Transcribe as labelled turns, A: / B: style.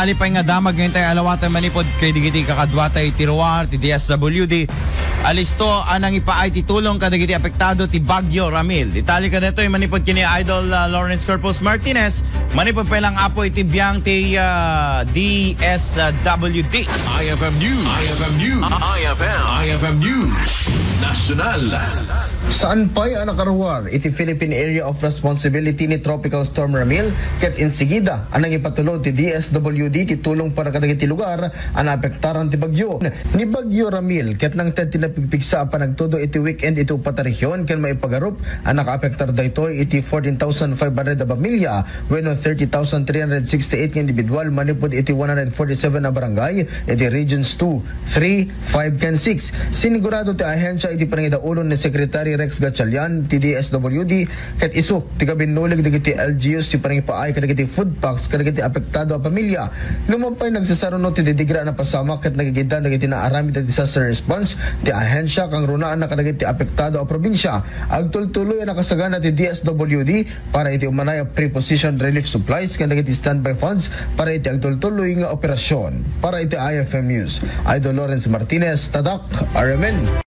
A: alipay nga damag ngayon tayo alawatan manipod kay digiti kakadwatay tiruar ti DSWD. Alisto anang ipaay ti tulong kadagiti apektado ti Bagyo Ramil. Itali ka dito manipod kini Idol Lawrence Corpus Martinez. Manipod pa lang apo iti biyang ti DSWD.
B: IFM News. IFM News. IFM News. National.
C: Saan pa'y anakaruar iti Philippine Area of Responsibility ni Tropical Storm Ramil ket insigida anang ipatulod ti DSWD ti tulong para kadagiti lugar ang apektaran ti bagyo. Ni Bagyo Ramil ket nang tinapigpigsa pa nagtudo iti weekend iti upat a rehiyon ken maipagarup ang nakaapektar daytoy iti 14,500 a pamilya wenno 30,368 nga individual manipod iti 147 na barangay iti regions 2, 3, 5 ken 6. Sinigurado ti ahensya iti panangidaulo ni Secretary Rex Gatchalian ti DSWD ket isu ti kabinulig dagiti LGUs ti panangipaay kadagiti food packs kadagiti apektado a pamilya. Lumampay nagsasaruno ti didigra na pasamak ket nagigidan dagiti naarami ti disaster response ti ahensya kang runaan na kadagiti apektado a probinsya. Agtultuloy ang nakasagana ti DSWD para iti umanay a preposition relief supplies ken dagiti standby funds para iti agtultuloy nga operasyon. Para iti IFM News, Idol Lawrence Martinez, Tadak, RMN.